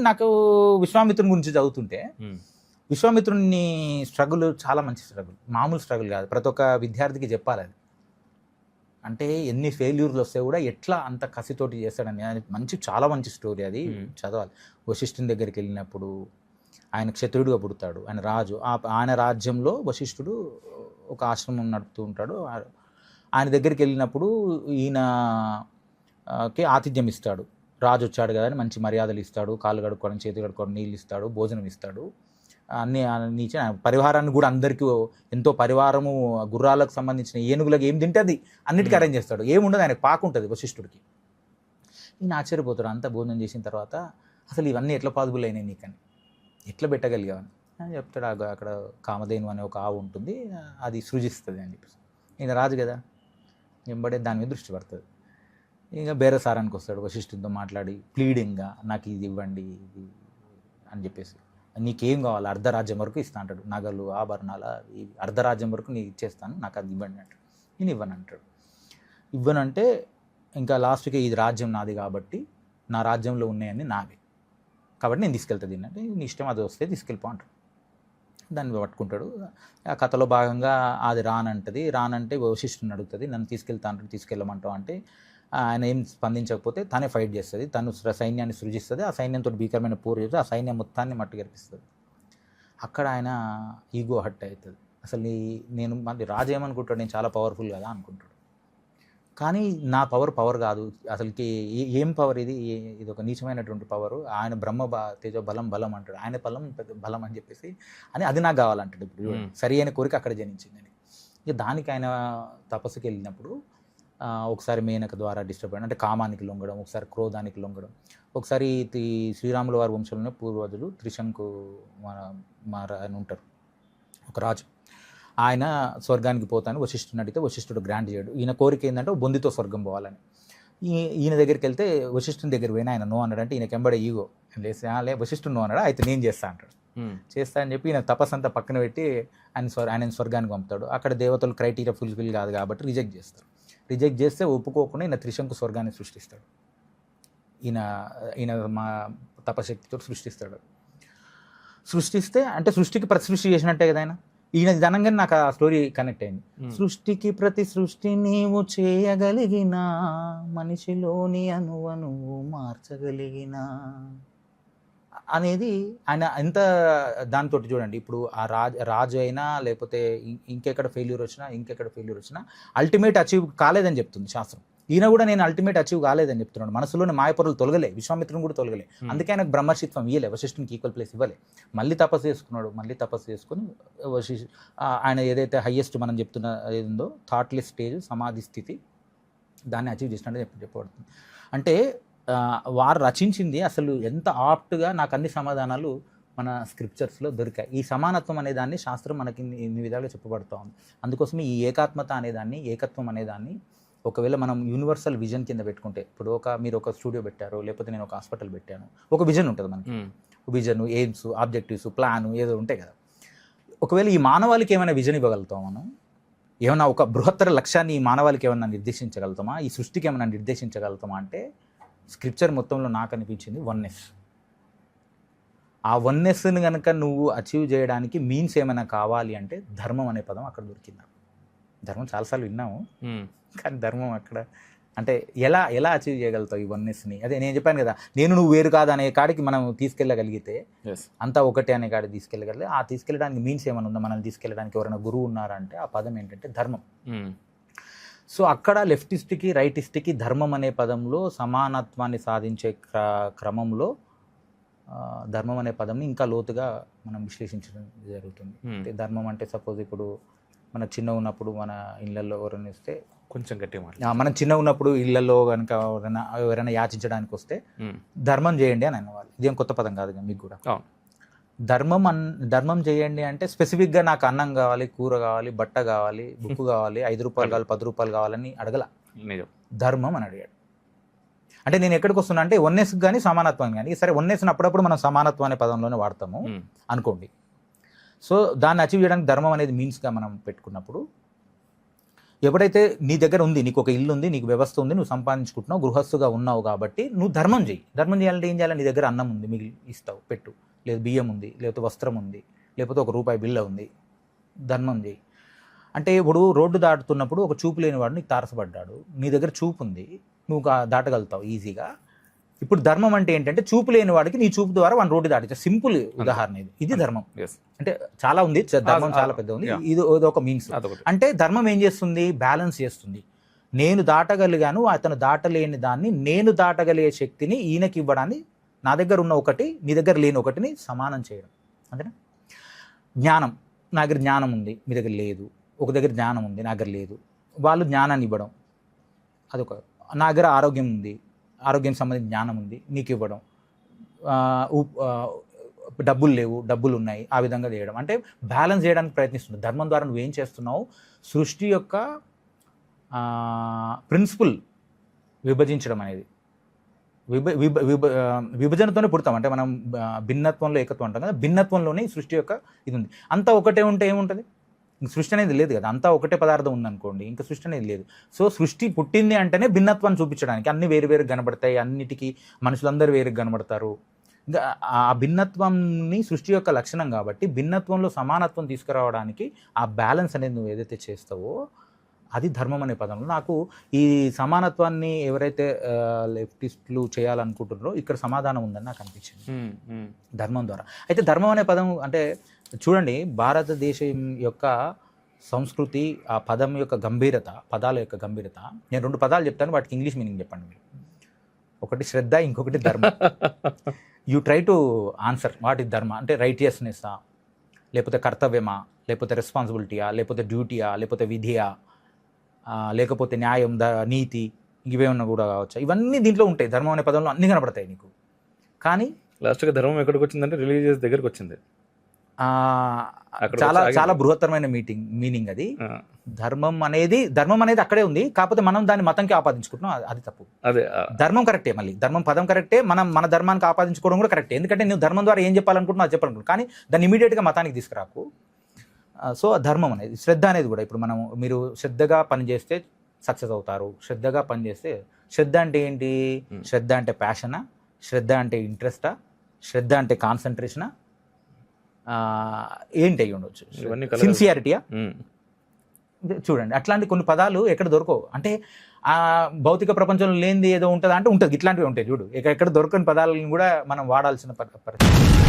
నాకు విశ్వామిత్రుని గురించి చదువుతుంటే విశ్వామిత్రుని స్ట్రగుల్ చాలా మంచి స్ట్రగుల్, మామూలు స్ట్రగుల్ కాదు. ప్రతి ఒక్క విద్యార్థికి చెప్పాలి అది. అంటే ఎన్ని ఫెయిల్యూర్లు వస్తే కూడా ఎట్లా అంత కసితోటి చేస్తాడని చాలా మంచి స్టోరీ అది, చదవాలి. వశిష్ఠుని దగ్గరికి వెళ్ళినప్పుడు ఆయన క్షత్రుడిగా పుడతాడు, ఆయన రాజు. ఆయన రాజ్యంలో వశిష్ఠుడు ఒక ఆశ్రమం నడుపుతూ ఉంటాడు. ఆయన దగ్గరికి వెళ్ళినప్పుడు ఈయనకి ఆతిథ్యం ఇస్తాడు. రాజు వచ్చాడు కదా అని మంచి మర్యాదలు ఇస్తాడు, కాళ్ళు కడుక్కోవడం, చేతులు కడుక్కోవడం, నీళ్ళు ఇస్తాడు, భోజనం ఇస్తాడు, అన్ని పరివారాన్ని కూడా అందరికీ ఎంతో పరివారము, గుర్రాలకు సంబంధించిన ఏనుగులకు ఏం తింటుంది అన్నిటికీ అరేంజ్ చేస్తాడు. ఏముండదు, ఆయనకు పాకు ఉంటుంది వశిష్ఠుడికి. ఈయన ఆశ్చర్యపోతాడు. అంతా భోజనం చేసిన తర్వాత అసలు ఇవన్నీ ఎట్లా పాసిబుల్ అయినాయి నీకని, ఎట్లా పెట్టగలిగావని చెప్తాడు. అక్కడ కామధేను అనే ఒక ఆవు ఉంటుంది, అది సృజిస్తుంది అని చెప్పేసి. ఈయన రాజు కదా, వెంబడే దాని మీద దృష్టి పడుతుంది. ఇంకా బేరసారానికి వస్తాడు, వశిష్ఠుడితో మాట్లాడి ప్లీడింగ్గా నాకు ఇది ఇవ్వండి ఇది అని చెప్పేసి. నీకేం కావాలి, అర్ధరాజ్యం వరకు ఇస్తా అంటాడు, నగలు ఆభరణాల అర్ధరాజ్యం వరకు నీకు ఇచ్చేస్తాను, నాకు అది ఇవ్వండి అంటాడు. నేను ఇవ్వను అంటాడు. ఇవ్వనంటే ఇంకా లాస్ట్కి ఇది రాజ్యం నాది కాబట్టి నా రాజ్యంలో ఉన్నాయని నావి కాబట్టి నేను తీసుకెళ్తా దీన్ని అంటే, నీ ఇష్టం అది వస్తే తీసుకెళ్ళిపో అంటాడు. దాన్ని పట్టుకుంటాడు. ఆ కథలో భాగంగా అది రానంటది, రానంటే వశిష్ఠుని అడుగుతుంది, నన్ను తీసుకెళ్తా అంటాడు, తీసుకెళ్ళమంటావు అంటే ఆయన ఏం స్పందించకపోతే తనే ఫైట్ చేస్తుంది, తను సైన్యాన్ని సృజిస్తుంది, ఆ సైన్యంతో భీకరమైన పోరు చేస్తే ఆ సైన్యం మొత్తాన్ని మట్టు గెలిపిస్తుంది. అక్కడ ఆయన ఈగో హట్ అవుతుంది. అసలు నేను మళ్ళీ రాజు ఏమనుకుంటాడు, నేను చాలా పవర్ఫుల్ కదా అనుకుంటాడు. కానీ నా పవర్ కాదు అసలుకి. ఏం పవర్ ఇది ఒక నీచమైనటువంటి పవరు. ఆయన బ్రహ్మ తేజో బలం అంటాడు, ఆయన బలం అని చెప్పేసి అది నాకు కావాలంటాడు. ఇప్పుడు సరి అయిన కోరిక అక్కడ జనించిందని. ఇక దానికి ఆయన తపస్సుకి వెళ్ళినప్పుడు ఒకసారి మేనక ద్వారా డిస్టర్బ్ అయ్యాడు, అంటే కామానికి లొంగడం, ఒకసారి క్రోధానికి లొంగడం. ఒకసారి శ్రీరాముల వారి వంశంలోనే పూర్వజులు త్రిశంకు ఆయన ఉంటారు, ఒక రాజు. ఆయన స్వర్గానికి పోతాను వశిష్ఠుని అడిగితే వశిష్ఠుడు గ్రాంట్ చేయడు. ఈయన కోరిక ఏంటంటే బొందితో స్వర్గం పోవాలని. ఈయన దగ్గరికి వెళ్తే వశిష్ఠుని దగ్గర పోయినా ఆయన నో అన్నాడు. అంటే ఈయనకి ఎంబడే ఈగో లే, వశిష్ఠుడు నో అన్నాడు, అయితే నేను చేస్తా అంటాడు. చేస్తా అని చెప్పి ఈయన తపస్సంతా పక్కన పెట్టి ఆయన స్వర్గానికి పంపుతాడు. అక్కడ దేవతలు క్రైటీరియా ఫుల్ఫిల్ కాదు కాబట్టి రిజెక్ట్ చేస్తారు. రిజెక్ట్ చేస్తే ఒప్పుకోకుండా ఈయన త్రిశంకు స్వర్గాన్ని సృష్టిస్తాడు. ఈయన మా తపశక్తితో సృష్టిస్తాడు. సృష్టిస్తే అంటే సృష్టికి ప్రతి సృష్టి చేసినట్టే కదా ఆయన. ఈయన జనంగానే నాకు ఆ స్టోరీ కనెక్ట్ అయింది. సృష్టికి ప్రతి సృష్టి నీవు చేయగలిగిన, మనిషిలోని అనువు మార్చగలిగిన అనేది ఆయన ఎంత దాంతో చూడండి. ఇప్పుడు ఆ రాజు అయినా లేకపోతే ఇంకెక్కడ ఫెయిల్యూర్ వచ్చినా అల్టిమేట్ అచీవ్ కాలేదని చెప్తుంది శాస్త్రం. ఈయన కూడా నేను అల్టిమేట్ అచీవ్ కాలేదని చెప్తున్నాడు. మనసులోని మాయపొరలు తొలగలే, విశ్వామిత్రుని కూడా తొలగలే. అందుకే ఆయనకు బ్రహ్మర్షిత్వం ఇవ్వలే, వశిష్ఠునికి ఈక్వల్ ప్లేస్ ఇవ్వలే. మళ్ళీ తపస్సు చేసుకున్నాడు. తపస్సు చేసుకుని ఆయన ఏదైతే హయ్యెస్ట్ మనం చెప్తున్న ఏదో థాట్లెస్ స్టేజ్ సమాధి స్థితి, దాన్ని అచీవ్ చేసినట్టు చెప్పబడుతుంది. అంటే వారు రచించింది అసలు ఎంత ఆప్ట్గా నాకు అన్ని సమాధానాలు మన స్క్రిప్చర్స్లో దొరికాయి. ఈ సమానత్వం అనేదాన్ని శాస్త్రం మనకి ఇన్ని విధాలుగా చెప్పబడుతూ ఉంది. అందుకోసమే ఈ ఏకాత్మత అనేదాన్ని, ఏకత్వం అనేదాన్ని ఒకవేళ మనం యూనివర్సల్ విజన్ కింద పెట్టుకుంటే, ఇప్పుడు మీరు ఒక స్టూడియో పెట్టారు, లేకపోతే నేను ఒక హాస్పిటల్ పెట్టాను, ఒక విజన్ ఉంటుంది మనకి. విజన్, ఎయిమ్స్, ఆబ్జెక్టివ్స్, ప్లాన్ ఏదో ఉంటాయి కదా. ఒకవేళ ఈ మానవాళికి ఏమైనా విజన్ ఇవ్వగలుగుతాం మనం, ఏమైనా ఒక బృహత్తర లక్ష్యాన్ని ఈ మానవాళికి ఏమైనా నిర్దేశించగలుగుతామా, ఈ సృష్టికి ఏమైనా నిర్దేశించగలుగుతామా అంటే స్క్రిప్చర్ మొత్తంలో నాకు అనిపించింది వన్నెస్. ఆ వన్నెస్ని కనుక నువ్వు అచీవ్ చేయడానికి మీన్స్ ఏమైనా కావాలి అంటే ధర్మం అనే పదం అక్కడ దొరికింది. ధర్మం చాలాసార్లు విన్నాము, కానీ ధర్మం అక్కడ అంటే ఎలా అచీవ్ చేయగలుగుతావు ఈ వన్నెస్ని? అదే నేను చెప్పాను కదా, నువ్వు వేరు కాదు అనే కాడికి మనం తీసుకెళ్ళగలిగితే, అంతా ఒకటే అనే కాడికి తీసుకెళ్ళగలిగితే, ఆ తీసుకెళ్ళడానికి మీన్స్ ఏమైనా ఉందా, మనల్ని తీసుకెళ్ళడానికి ఎవరైనా గురువు ఉన్నారంటే ఆ పదం ఏంటంటే ధర్మం. సో అక్కడ లెఫ్టిస్ట్కి రైటిస్ట్కి ధర్మం అనే పదంలో సమానత్వాన్ని సాధించే క్రమంలో ధర్మం అనే పదంని ఇంకా లోతుగా మనం విశ్లేషించడం జరుగుతుంది. అంటే ధర్మం అంటే సపోజ్ ఇప్పుడు మన చిన్న ఉన్నప్పుడు మన ఇళ్ళల్లో ఎవరైనా ఇస్తే కొంచెం గట్టిగా మనం చిన్న ఉన్నప్పుడు ఇళ్లలో కనుక ఎవరైనా యాచించడానికి వస్తే ధర్మం చేయండి అని అనేవాళ్ళు. ఇదేం కొత్త పదం కాదు మీకు కూడా. ధర్మం చేయండి అంటే స్పెసిఫిక్గా నాకు అన్నం కావాలి, కూర కావాలి, బట్ట కావాలి, బుక్కు కావాలి, 5 రూపాయలు కావాలి, 10 రూపాయలు కావాలని అడగల, ధర్మం అని అడిగాడు. అంటే నేను ఎక్కడికి వస్తున్నా అంటే వన్నెస్ కానీ సమానత్వం కానీ. సరే, వన్నెస్ని అప్పుడప్పుడు మనం సమానత్వం అనే పదంలోనే వాడతాము అనుకోండి. సో దాన్ని అచీవ్ చేయడానికి ధర్మం అనేది మీన్స్గా మనం పెట్టుకున్నప్పుడు ఎప్పుడైతే నీ దగ్గర ఉంది, నీకు ఒక ఇల్లు ఉంది, నీకు వ్యవస్థ ఉంది, నువ్వు సంపాదించుకుంటున్నావు, గృహస్థుగా ఉన్నావు కాబట్టి నువ్వు ధర్మం చేయి. ధర్మం చేయాలంటే ఏం చేయాలి? నీ దగ్గర అన్నం ఉంది, మిగిలి ఇస్తావు, పెట్టు. లేదు బియ్యం ఉంది, లేకపోతే వస్త్రం ఉంది, లేకపోతే ₹1 బిల్ల ఉంది, ధర్మం చేయి. అంటే ఇప్పుడు రోడ్డు దాటుతున్నప్పుడు ఒక చూపు లేనివాడు నీకు తారసపడ్డాడు, నీ దగ్గర చూపు ఉంది, నువ్వు దాటగలుగుతావు ఈజీగా. ఇప్పుడు ధర్మం అంటే ఏంటంటే చూపు లేని వాడికి నీ చూపు ద్వారా వాడిని రోడ్డు దాటించే సింపుల్ ఉదాహరణ ఇది ధర్మం. అంటే చాలా ఉంది, ధర్మం చాలా పెద్ద ఉంది, ఇది ఒక మీన్స్. అంటే ధర్మం ఏం చేస్తుంది? బ్యాలెన్స్ చేస్తుంది. నేను దాటగలిగాను, అతను దాటలేని దాన్ని నేను దాటగలిగే శక్తిని ఈయనకి ఇవ్వడాన్ని, నా దగ్గర ఉన్న ఒకటి నీ దగ్గర లేని ఒకటిని సమానం చేయడం. అంతేనా? జ్ఞానం, నా దగ్గర జ్ఞానం ఉంది, మీ దగ్గర లేదు. ఒక దగ్గర జ్ఞానం ఉంది, నా దగ్గర లేదు, వాళ్ళు జ్ఞానాన్ని ఇవ్వడం. అదొక. నా దగ్గర ఆరోగ్యం ఉంది, ఆరోగ్యం సంబంధించిన జ్ఞానం ఉంది, నీకు ఇవ్వడం. డబ్బులు లేవు, డబ్బులు ఉన్నాయి, ఆ విధంగా చేయడం. అంటే బ్యాలెన్స్ చేయడానికి ప్రయత్నిస్తుంది. ధర్మం ద్వారా నువ్వేం చేస్తున్నావు? సృష్టి యొక్క ప్రిన్సిపల్ విభజించడం అనేది. విభజనతోనే పుడతాం. అంటే మనం భిన్నత్వంలో ఏకత్వం అంటాం కదా, భిన్నత్వంలోనే సృష్టి యొక్క ఇది ఉంది. అంతా ఒకటే ఉంటే ఏముంటుంది? ఇంక సృష్టి అనేది లేదు కదా. అంతా ఒకటే పదార్థం ఉందనుకోండి, ఇంకా సృష్టి అనేది లేదు. సో సృష్టి పుట్టింది అంటేనే భిన్నత్వాన్ని చూపించడానికి. అన్ని వేరు వేరు కనబడతాయి, అన్నిటికీ మనుషులందరూ వేరుగా కనబడతారు. ఇంకా ఆ భిన్నత్వంని సృష్టి యొక్క లక్షణం కాబట్టి భిన్నత్వంలో సమానత్వం తీసుకురావడానికి ఆ బ్యాలెన్స్ అనేది నువ్వు ఏదైతే చేస్తావో అది ధర్మం అనే పదంలో. నాకు ఈ సమానత్వాన్ని ఎవరైతే లెఫ్టిస్టులు చేయాలనుకుంటున్నారో ఇక్కడ సమాధానం ఉందని నాకు అనిపించింది ధర్మం ద్వారా. అయితే ధర్మం అనే పదం అంటే చూడండి, భారతదేశం యొక్క సంస్కృతి, ఆ పదం యొక్క గంభీరత, పదాల యొక్క గంభీరత. నేను 2 పదాలు చెప్తాను, వాటికి ఇంగ్లీష్ మీనింగ్ చెప్పండి మీరు. ఒకటి శ్రద్ధ, ఇంకొకటి ధర్మ. You try to answer what is ధర్మ. అంటే రైటియస్నెస్సా, లేకపోతే కర్తవ్యమా, లేకపోతే రెస్పాన్సిబిలిటీయా, లేకపోతే డ్యూటీయా, లేకపోతే విధియా, లేకపోతే న్యాయం, నీతి, ఇవేమన్నా కూడా కావచ్చు. ఇవన్నీ దీంట్లో ఉంటాయి. ధర్మం అనే పదంలో అన్నీ కనపడతాయి నీకు. కానీ లాస్ట్గా ధర్మం ఎక్కడికి వచ్చిందంటే రిలీజియస్ దగ్గరకు వచ్చింది. చాలా చాలా బృహత్తరమైన మీనింగ్ అది. ధర్మం అనేది అక్కడే ఉంది, కాకపోతే మనం దాన్ని మతంకి ఆపాదించుకుంటున్నాం, అది తప్పు. అదే ధర్మం కరెక్టే, మళ్ళీ ధర్మం పదం కరెక్టే, మనం మన ధర్మానికి ఆపాదించుకోవడం కూడా కరెక్టే. ఎందుకంటే నువ్వు ధర్మం ద్వారా ఏం చెప్పాలనుకుంటున్నావు అది చెప్పాలనుకుంటున్నావు, కానీ దాన్ని ఇమీడియట్గా మతానికి తీసుకురాకు. సో ధర్మం అనేది, శ్రద్ధ అనేది కూడా. ఇప్పుడు మీరు శ్రద్ధగా పనిచేస్తే సక్సెస్ అవుతారు, శ్రద్ధగా పనిచేస్తే. శ్రద్ధ అంటే ఏంటి? శ్రద్ధ అంటే ప్యాషనా, శ్రద్ధ అంటే ఇంట్రెస్టా, శ్రద్ధ అంటే కాన్సన్ట్రేషనా, ఏంటి అయ్యి ఉండొచ్చు, సిన్సియారిటీయా? చూడండి, అట్లాంటి కొన్ని పదాలు ఎక్కడ దొరకవు. అంటే భౌతిక ప్రపంచంలో లేనిది ఏదో ఉంటుందా అంటే ఉంటుంది. ఇట్లాంటివి ఉంటాయి చూడు, ఎక్కడ దొరకని పదాలను కూడా మనం వాడాల్సిన పరిస్థితి.